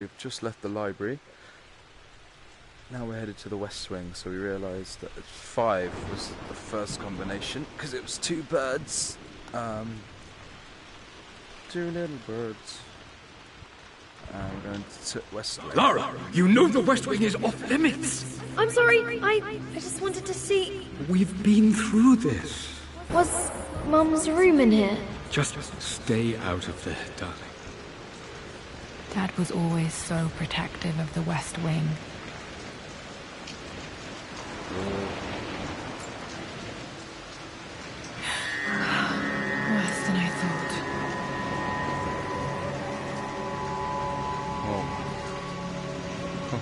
We've just left the library. Now we're headed to the West Wing, so we realised that 5 was the first combination, because it was 2 birds. 2 little birds. And we're going to West Wing. Lara, you know the West Wing is off limits. I'm sorry, I just wanted to see... We've been through this. Was Mum's room in here? Just stay out of there, darling. Dad was always so protective of the West Wing. Worse than I thought.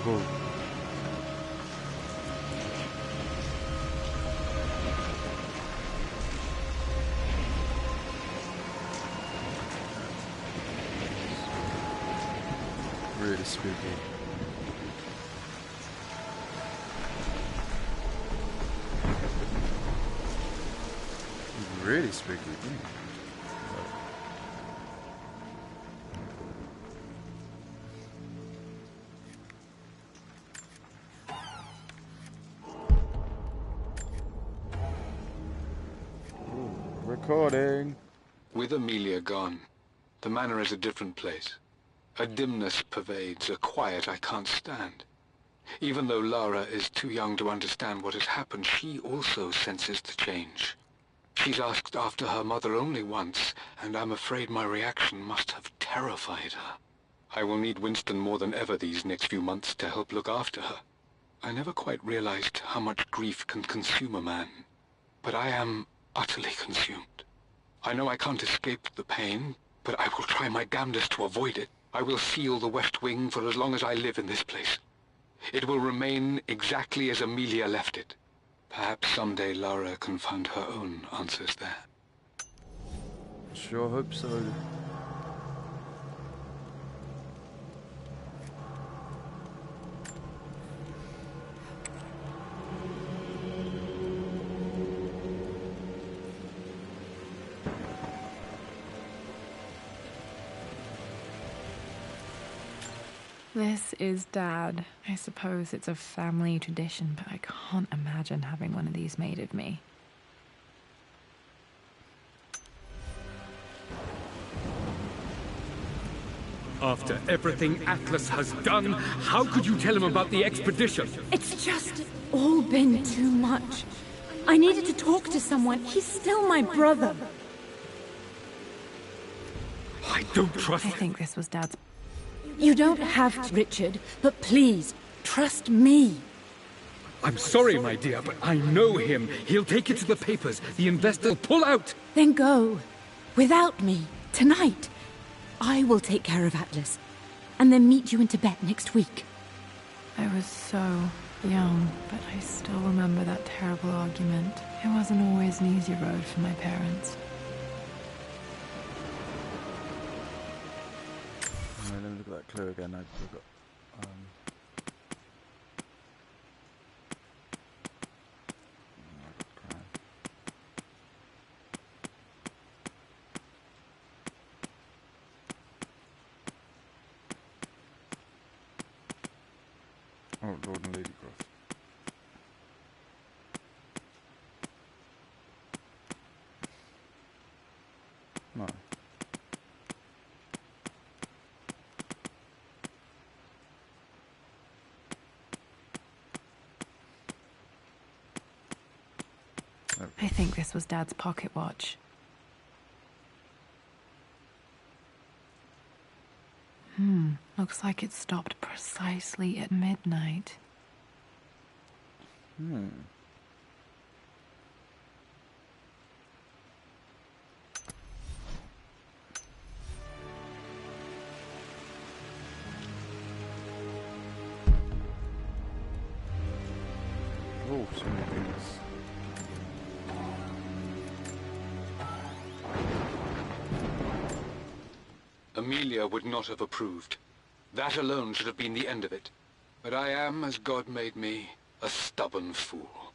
Oh. Really spooky. Really spooky. Recording. With Amelia gone, the manor is a different place. A dimness pervades, a quiet I can't stand. Even though Lara is too young to understand what has happened, she also senses the change. She's asked after her mother only once, and I'm afraid my reaction must have terrified her. I will need Winston more than ever these next few months to help look after her. I never quite realized how much grief can consume a man, but I am utterly consumed. I know I can't escape the pain, but I will try my damnedest to avoid it. I will seal the West Wing for as long as I live in this place. It will remain exactly as Amelia left it. Perhaps someday Lara can find her own answers there. Sure hope so. This is Dad. I suppose it's a family tradition, but I can't imagine having one of these made of me. After everything Atlas has done, how could you tell him about the expedition? It's just all been too much. I needed to talk to someone. He's still my brother. I don't trust I think this was Dad's... You don't have to, Richard, but please, trust me. I'm sorry, my dear, but I know him. He'll take it to the papers. The investor will pull out. Then go. Without me. Tonight. I will take care of Atlas. And then meet you in Tibet next week. I was so young, but I still remember that terrible argument. It wasn't always an easy road for my parents. Let me look at that clue again. I forgot. Oh, Lord and Lady Cross. No. I think this was Dad's pocket watch. Looks like it stopped precisely at midnight. Oh, so many things. Amelia would not have approved. That alone should have been the end of it. But I am, as God made me, a stubborn fool.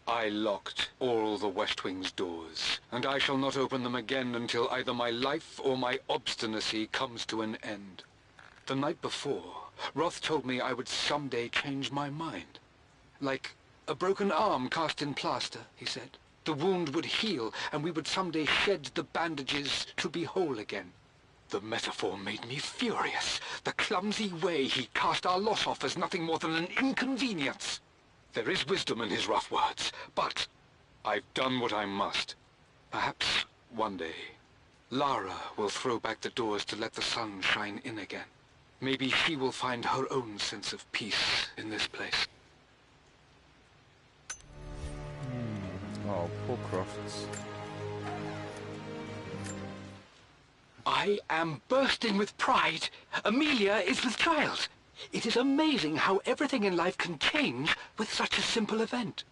I locked all the West Wing's doors, and I shall not open them again until either my life or my obstinacy comes to an end. The night before, Roth told me I would someday change my mind. Like a broken arm cast in plaster, he said. The wound would heal, and we would someday shed the bandages to be whole again. The metaphor made me furious. The clumsy way he cast our loss off as nothing more than an inconvenience. There is wisdom in his rough words, but I've done what I must. Perhaps one day, Lara will throw back the doors to let the sun shine in again. Maybe she will find her own sense of peace in this place. Oh, poor Crofts. I am bursting with pride. Amelia is with child. It is amazing how everything in life can change with such a simple event.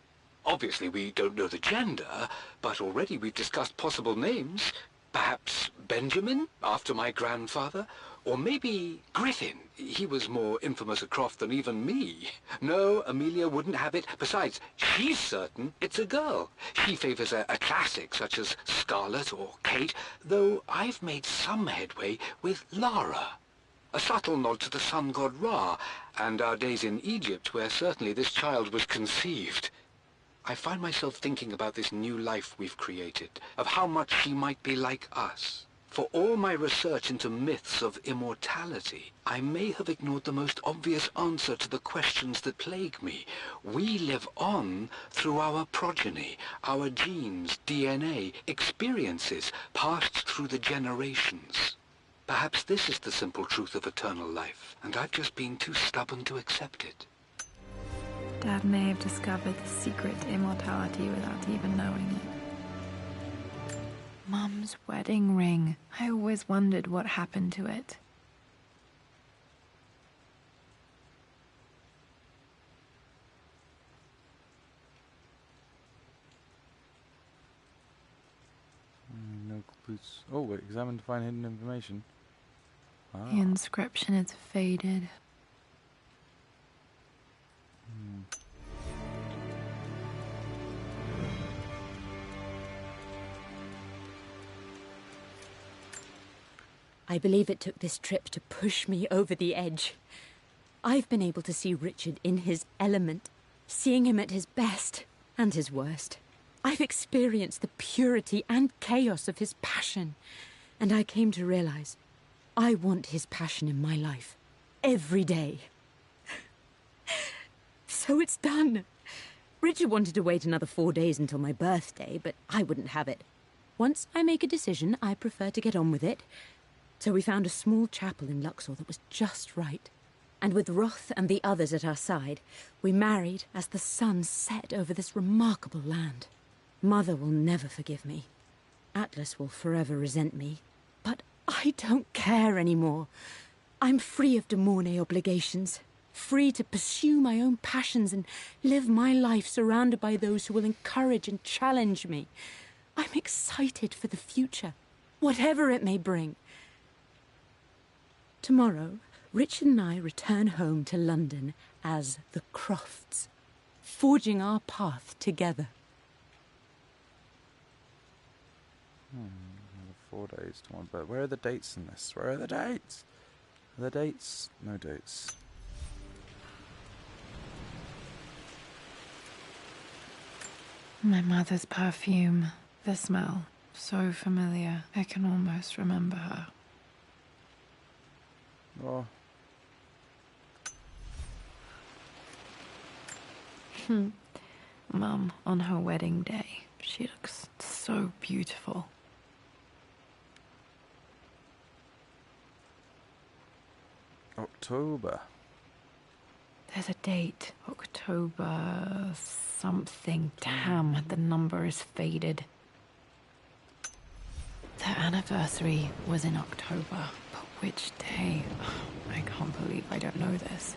Obviously, we don't know the gender, but already we've discussed possible names. Perhaps Benjamin, after my grandfather, or maybe Griffin. He was more infamous at Croft than even me. No, Amelia wouldn't have it. Besides, she's certain it's a girl. She favors a classic such as Scarlet or Kate, though I've made some headway with Lara. A subtle nod to the sun god Ra, and our days in Egypt, where certainly this child was conceived. I find myself thinking about this new life we've created, of how much she might be like us. For all my research into myths of immortality, I may have ignored the most obvious answer to the questions that plague me. We live on through our progeny, our genes, DNA, experiences passed through the generations. Perhaps this is the simple truth of eternal life, and I've just been too stubborn to accept it. Dad may have discovered the secret to immortality without even knowing it. Mum's wedding ring. I always wondered what happened to it. No clues. Oh, wait, examine to find hidden information. Ah. The inscription is faded. I believe it took this trip to push me over the edge. I've been able to see Richard in his element, seeing him at his best and his worst. I've experienced the purity and chaos of his passion, and I came to realize I want his passion in my life every day. So it's done. Richard wanted to wait another 4 days until my birthday, but I wouldn't have it. Once I make a decision, I prefer to get on with it. So we found a small chapel in Luxor that was just right. And with Roth and the others at our side, we married as the sun set over this remarkable land. Mother will never forgive me. Atlas will forever resent me. But I don't care anymore. I'm free of de Mornay obligations. Free to pursue my own passions and live my life surrounded by those who will encourage and challenge me. I'm excited for the future, whatever it may bring. Tomorrow, Richard and I return home to London as the Crofts, forging our path together. 4 days to one birth. Where are the dates in this? Where are the dates? Are there dates? No dates. My mother's perfume. The smell. So familiar. I can almost remember her. Oh. Mum, on her wedding day, she looks so beautiful. October. There's a date. October something. Damn, the number is faded. Their anniversary was in October. But which day? I can't believe I don't know this.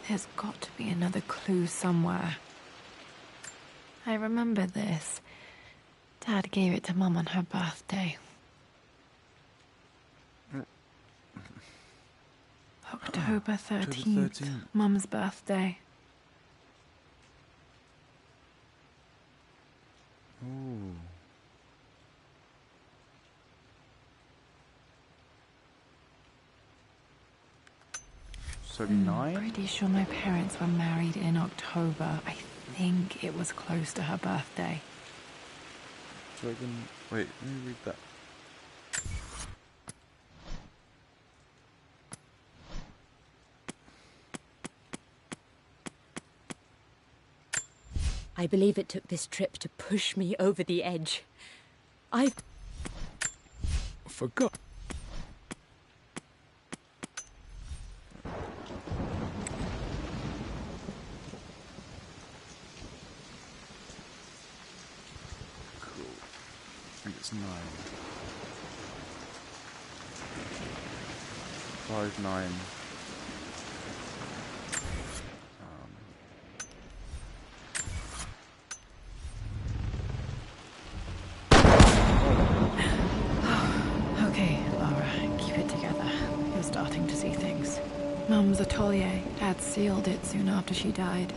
There's got to be another clue somewhere. I remember this. Dad gave it to Mum on her birthday. October 13th. Mum's birthday. Ooh. So 9? Pretty sure my parents were married in October. I think it was close to her birthday. So I can... Wait, let me read that. I believe it took this trip to push me over the edge. I Forgot. Cool. I think it's 9. 5, 9. Okay, Laura, keep it together. You're starting to see things. Mum's atelier. Dad sealed it soon after she died.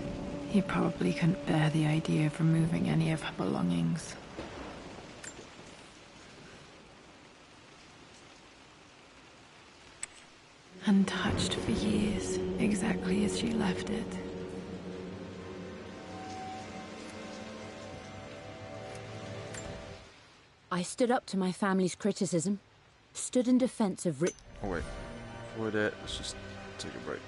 He probably couldn't bear the idea of removing any of her belongings. Untouched for years, exactly as she left it. I stood up to my family's criticism, stood in defense of Oh wait. Avoid it. Let's just take a break.